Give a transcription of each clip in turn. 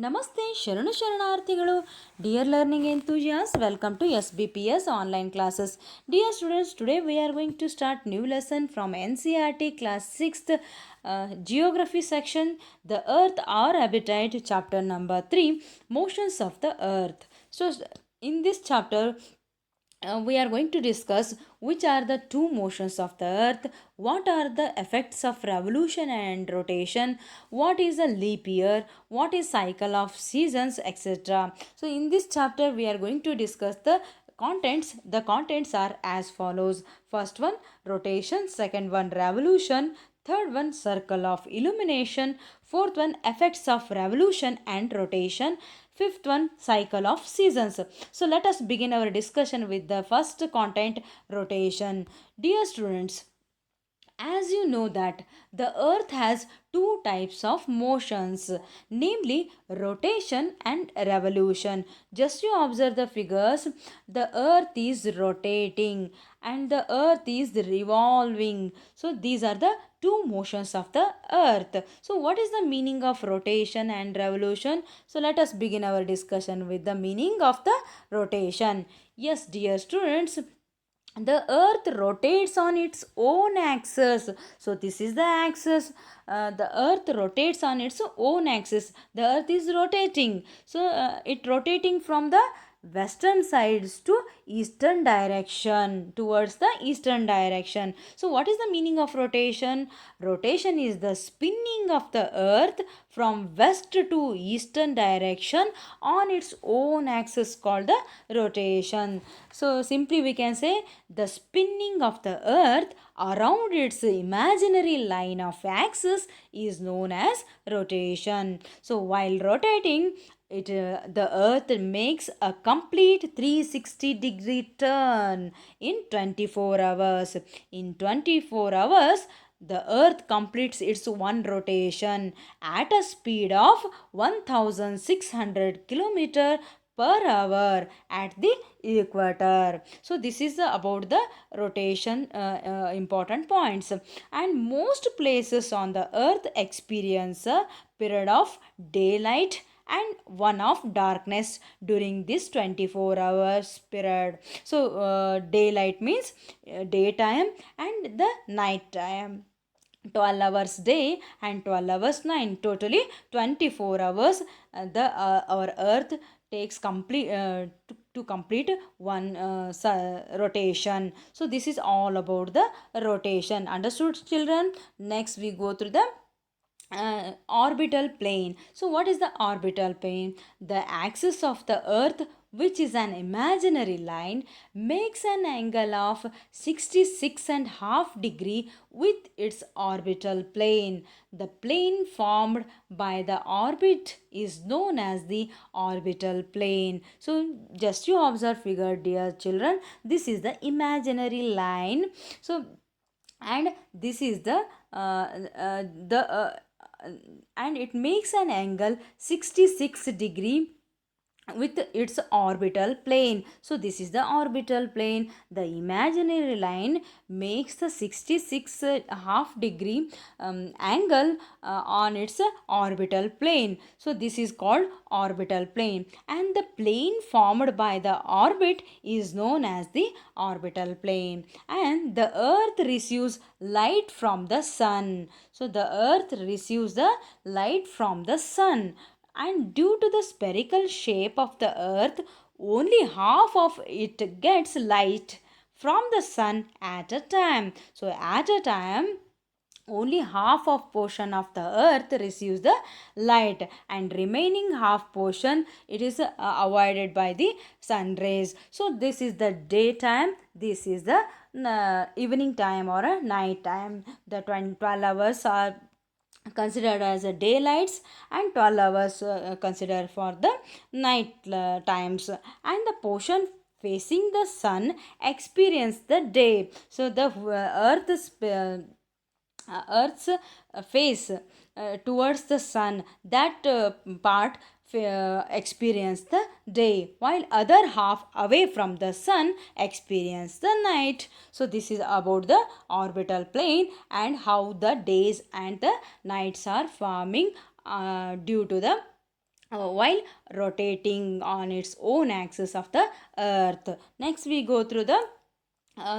ನಮಸ್ತೆ ಶರಣು ಶರಣಾರ್ಥಿಗಳು. Dear learning enthusiasts, welcome to SBPS online classes. Dear students, today we are going to start new lesson from NCERT class 6th geography section, the earth our habitat, chapter number 3, motions of the earth. So in this chapter we are going to discuss which are the two motions of the earth, what are the effects of revolution and rotation, what is a leap year, what is cycle of seasons, etc. So in this chapter we are going to discuss the contents. The contents are as follows: first one, rotation; second one, revolution; third one, circle of illumination; fourth one, effects of revolution and rotation; fifth one, cycle of seasons. So let us begin our discussion with the first content, rotation. Dear students, as you know that the earth has two types of motions, namely rotation and revolution. Just you observe the figures, the earth is rotating and the earth is revolving. So these are the two motions of the earth. So what is the meaning of rotation and revolution? So let us begin our discussion with the meaning of the rotation. Yes, dear students, the earth rotates on its own axis. So this is the axis. The earth rotates on its own axis. The earth is rotating, so it rotating from the western sides to eastern direction, towards the eastern direction. So what is the meaning of rotation? Rotation is the spinning of the earth from west to eastern direction on its own axis, called the rotation. So simply we can say the spinning of the earth around its imaginary line of axis is known as rotation. So while rotating, the earth makes a complete 360-degree turn in 24 hours. In 24 hours, the earth completes its one rotation at a speed of 1600 kilometer per hour at the equator. So this is about the rotation important points. And most places on the earth experience a period of daylight and one of darkness during this 24 hours period. So daylight means daytime and the night time. 12 hours day and 12 hours night, totally 24 hours. The our earth takes complete to complete one rotation. So this is all about the rotation. Understood, children? Next we go through the orbital plane. So what is the orbital plane? The axis of the earth, which is an imaginary line, makes an angle of 66.5 degree with its orbital plane. The plane formed by the orbit is known as the orbital plane. So just you observe figure, dear children, this is the imaginary line. So and this is the and it makes an angle 66 degree with its orbital plane. So this is the orbital plane. The imaginary line makes the 66.5 degree angle on its orbital plane. So this is called orbital plane, and the plane formed by the orbit is known as the orbital plane. And the earth receives light from the sun. So the earth receives the light from the sun, and due to the spherical shape of the earth, only half of it gets light from the sun at a time. So at a time, only half of portion of the earth receives the light, and remaining half portion, it is avoided by the sun rays. So this is the daytime, this is the evening time or a night time. The 12 hours are considered as a daylights, and 12 hours considered for the night times. And the portion facing the sun experience the day. So the earth's face towards the sun, that part experience the day, while other half away from the sun experience the night. So this is about the orbital plane and how the days and the nights are forming due to the while rotating on its own axis of the earth. Next we go through the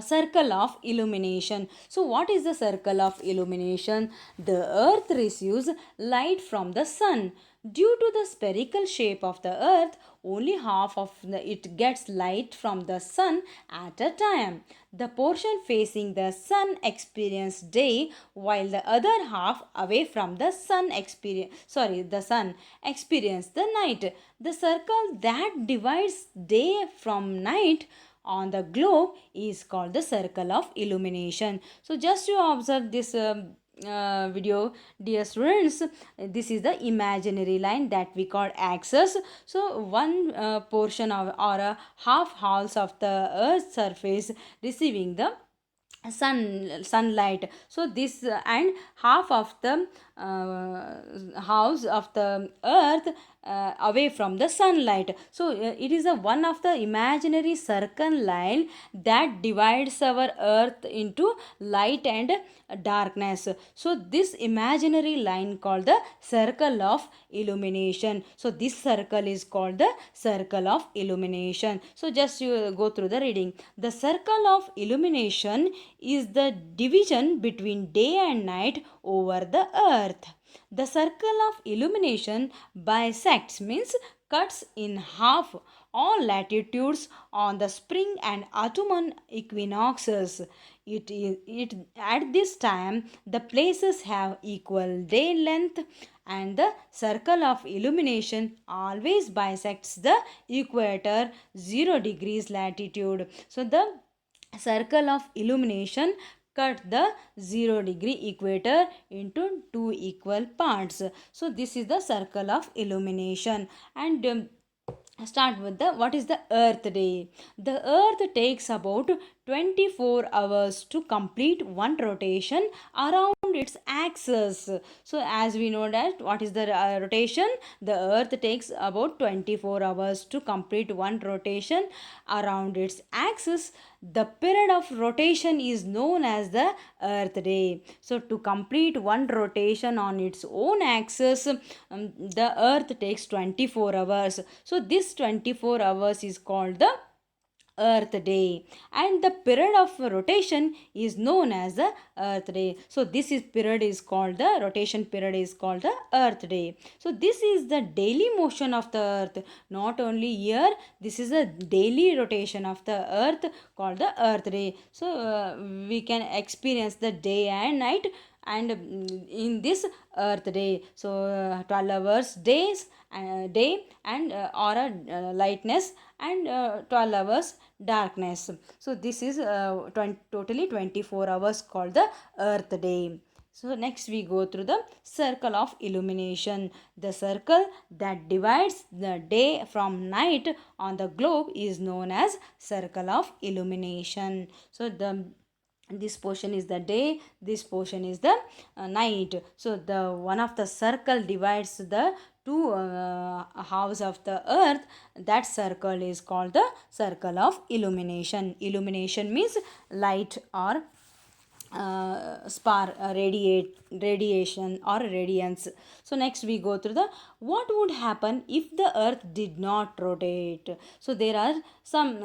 circle of illumination. So what is the circle of illumination? The earth receives light from the sun. Due to the spherical shape of the earth, only half of it gets light from the sun at a time. The portion facing the sun experience day, while the other half away from the sun experience the night. The circle that divides day from night on the globe is called the circle of illumination. So just to observe this video, dear students, this is the imaginary line that we call axis. So one portion of or a half halves of the earth's surface receiving the sunlight. So this and half of the house of the earth away from the sunlight. So it is a one of the imaginary circle line that divides our earth into light and darkness. So this imaginary line called the circle of illumination. So this circle is called the circle of illumination. So just you go through the reading. The circle of illumination is the division between day and night over the earth. The circle of illumination bisects means cuts in half all latitudes on the spring and autumn equinoxes. It at this time the places have equal day length, and the circle of illumination always bisects the equator 0 degrees latitude. So the circle of illumination cut the 0 degree equator into two equal parts. So this is the circle of illumination. And start with the what is the earth day. The earth takes about 24 hours to complete one rotation around its axis. So as we know that what is the rotation, the earth takes about 24 hours to complete one rotation around its axis. The period of rotation is known as the earth day. So to complete one rotation on its own axis, the earth takes 24 hours. So this 24 hours is called the earth day, and the period of rotation is known as the earth day. So this is period is called the rotation period is called the earth day. So this is the daily motion of the earth, not only year, this is a daily rotation of the earth called the earth day. So we can experience the day and night, and in this earth day. So 12 hours days day, and or a lightness, and 12 hours darkness. So this is totally 24 hours called the earth day. So next we go through the circle of illumination. The circle that divides the day from night on the globe is known as circle of illumination. So the this portion is the day, this portion is the night. So the one of the circle divides the two halves of the earth. That circle is called the circle of illumination. Illumination means light or radiation or radiance. So next we go through the what would happen if the earth did not rotate. So there are some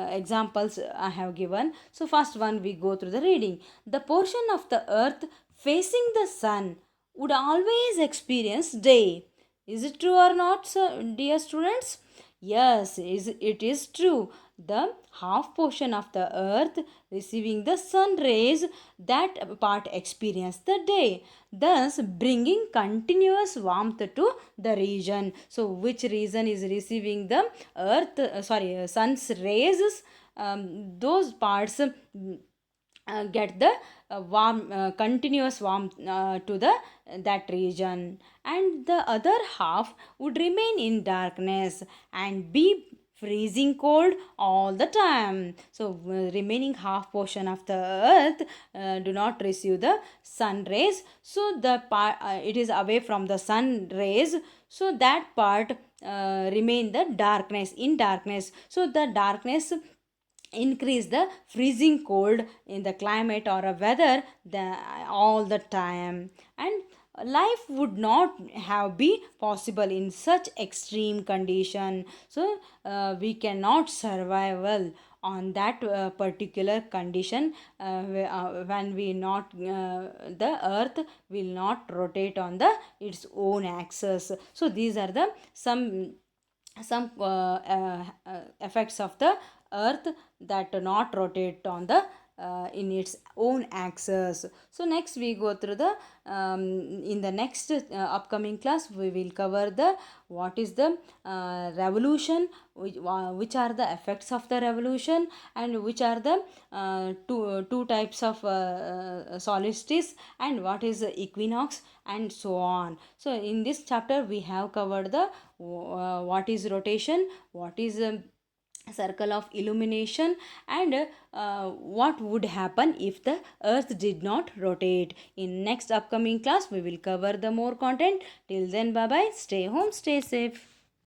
examples I have given. So first one we go through the reading. The portion of the earth facing the sun would always experience day. Is it true or not, sir, dear students? Yes, it is true. The half portion of the earth receiving the sun rays, that part experience the day, thus bringing continuous warmth to the region. So which region is receiving the earth sun's rays, those parts get the warm continuous warmth to the that region, and the other half would remain in darkness and be freezing cold all the time. So remaining half portion of the earth do not receive the sun rays, so the part it is away from the sun rays, so that part remain the darkness, in darkness. So the darkness increase the freezing cold in the climate or a weather all the time. And life would not have be possible in such extreme condition. So we cannot survival on that particular condition when we not the earth will not rotate on the its own axis. So these are the some effects of the earth that do not rotate on the in its own axis. So next we go through the in the next upcoming class we will cover the what is the revolution, which are the effects of the revolution, and which are the two types of solstice, and what is the equinox, and so on. So in this chapter we have covered the what is rotation, what is circle of illumination, and what would happen if the earth did not rotate. In next upcoming class we will cover the more content. Till then, bye bye, stay home, stay safe.